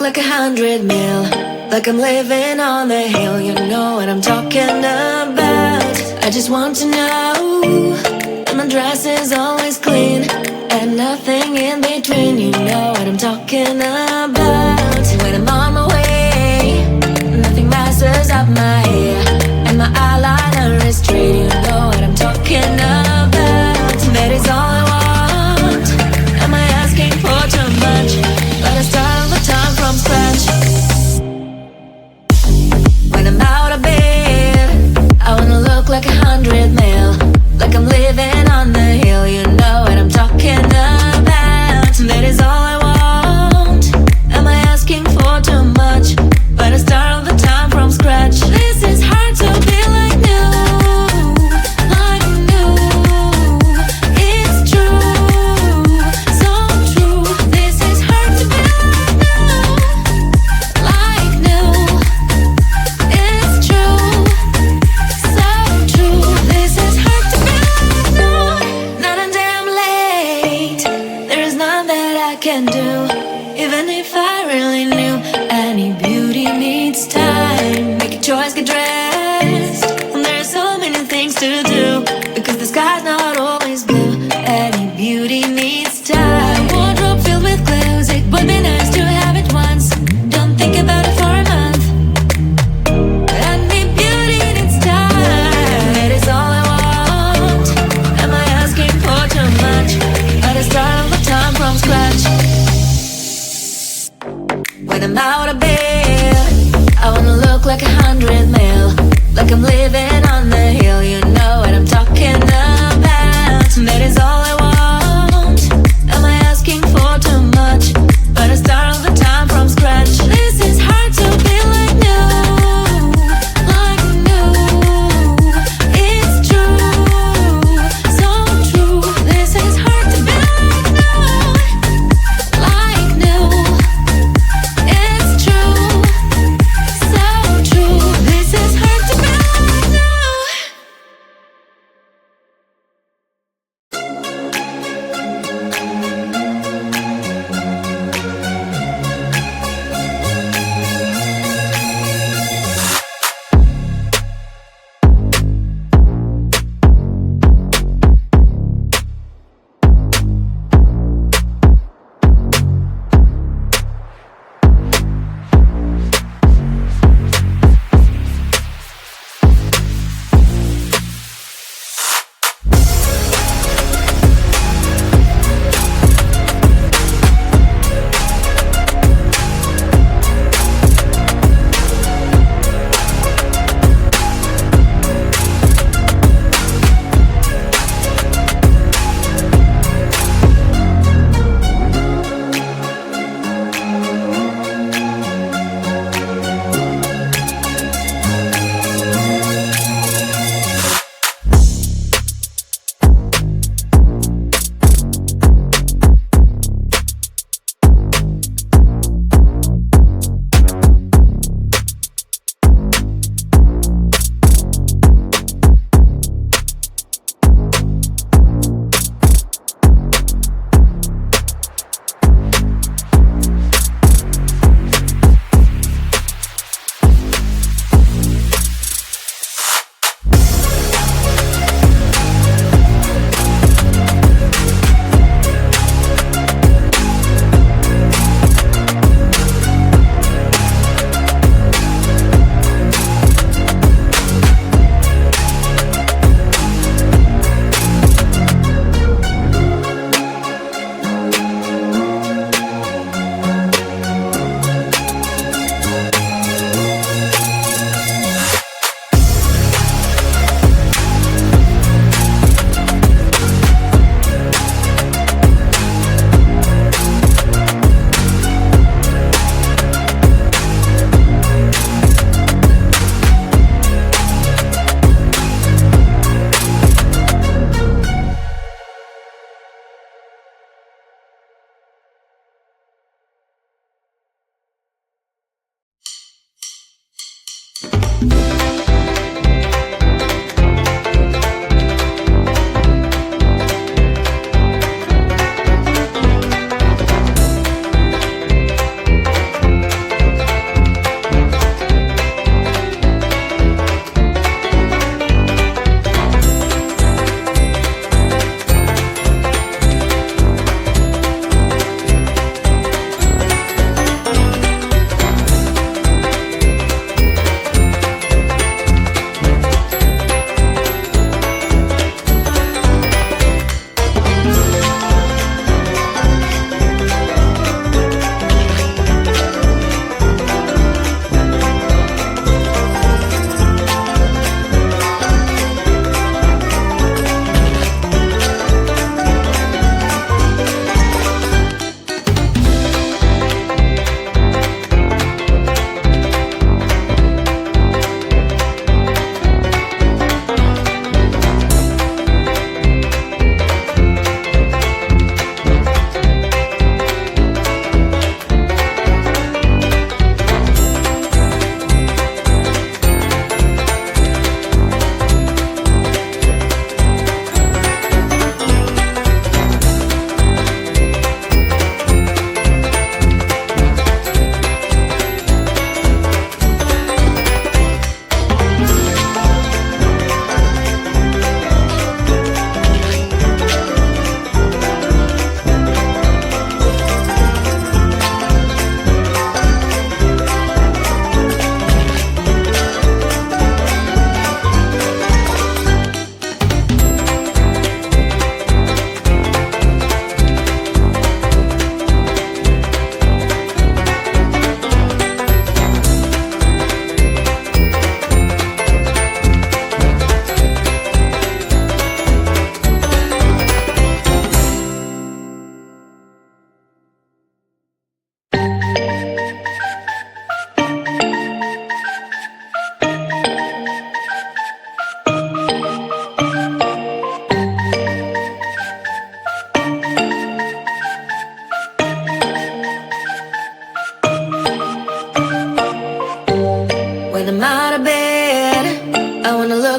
like 100 mil, like I'm living on the hill. You know what I'm talking about. I just want to know that my dress is always clean and nothing in between. You know what I'm talking about. When I'm on my way, nothing messes up my hair, and my eyeliner is straight. You know what I'm talking about. That is all I want. Am I asking for too much? But I start all the time from scratch. When I'm out of bed, I wanna look like 100 mil, like I'm living on the hill. You know what I'm talking about. That is all I want. Am I asking for too much? But I start all the time from scratch. This is hard to be like new, like new. It's true, so true. This is hard to be like new, it's true, so true. This is hard to be like new. Not until I'm late, there is none that I can do. Even if I really knew, any beauty needs time. Make a choice, get dressed, and there are so many things to do, because the sky's not always blue. Any beauty needs time. Wardrobe filled with clothes, it would be nice to have it once. Don't think about it for a month. Any beauty needs time. That is all I want. Am I asking for too much? But I start all the time from scratch. When I'm out of bed, I wanna look like 100 mil, like I'm living on the hill. You know what I'm talking about. That is all I want. Am I asking for too much? But I start all the time from scratch. This is hard to be like new, like new. It's true, so true. This is hard to be like new, like new. It's true, so true. This is hard to be like new.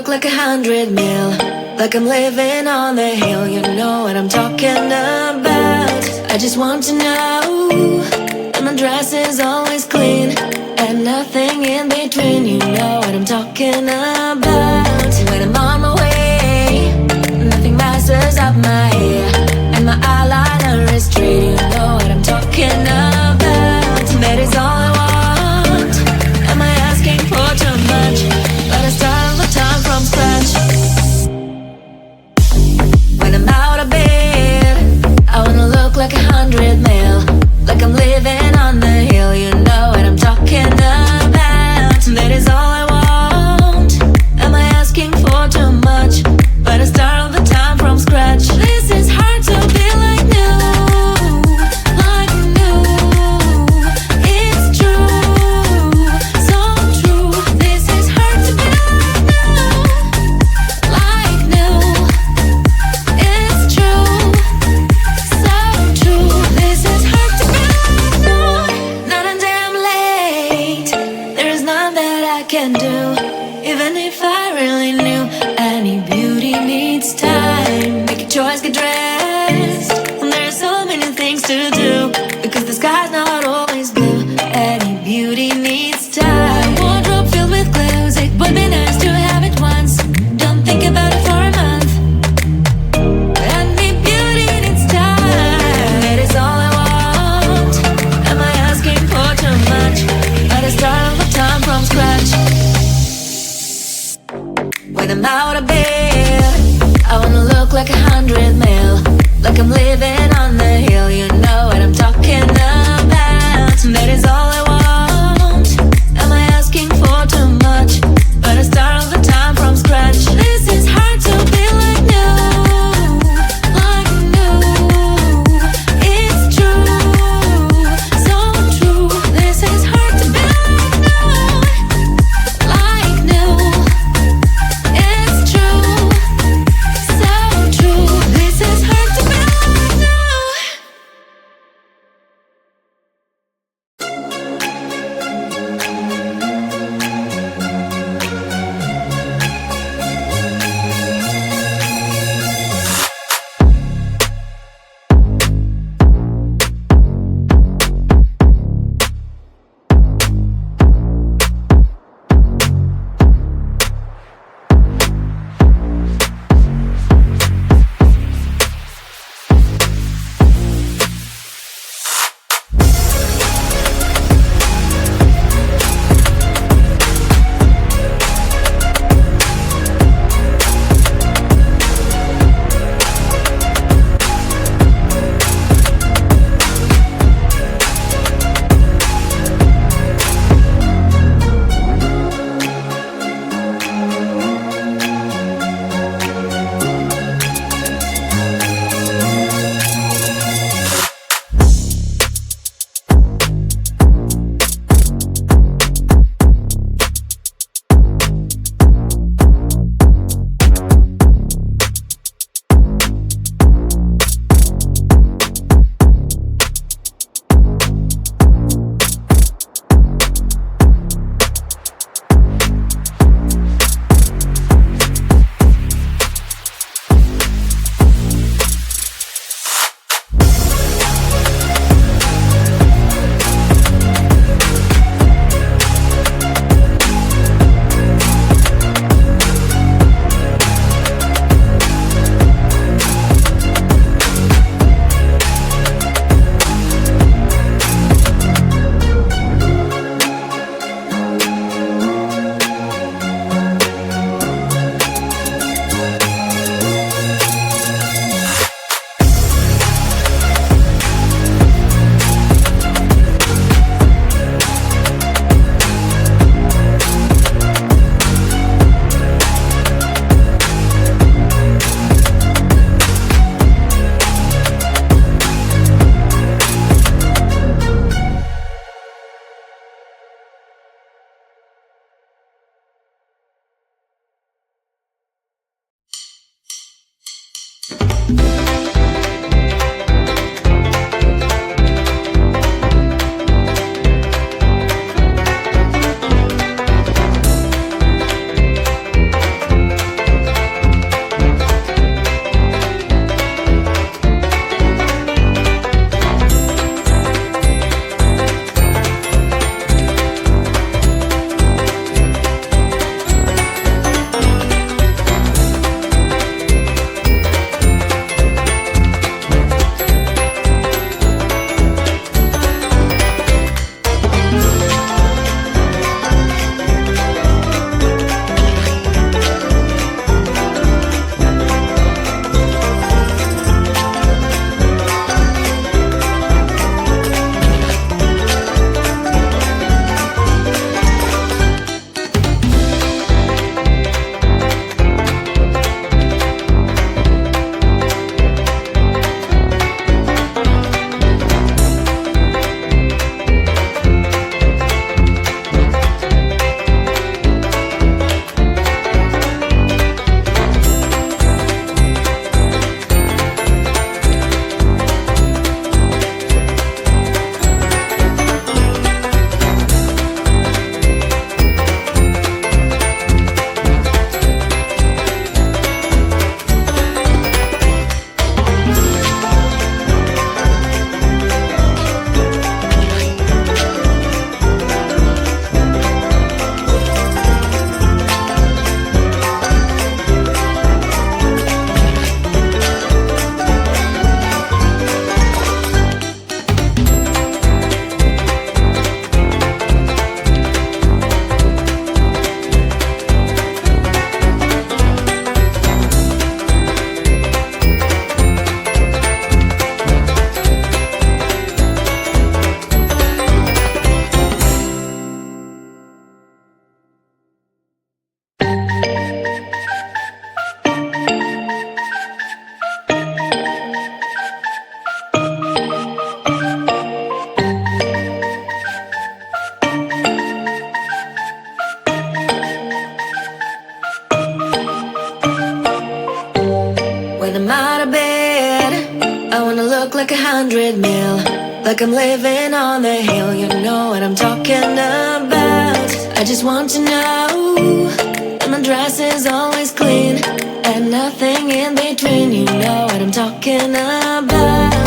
like 100 mil, like I'm living on the hill. You know what I'm talking about. I just want to know that my dress is always clean and nothing in between. You know what I'm talking about. When I'm on my way, nothing messes up my hair, and my eyeliner is straight. You know what I'm talking about. That is all I want. Am I asking for too much? But I start all the time from scratch. When I'm out of bed, I wanna look like 100 mil, like I'm living on the hill. You know what I'm talking about. That is all I want. look like 100 mil, like I'm living on the hill. You know what I'm talking about. I just want to know that my dress is always clean and nothing in between. You know what I'm talking about.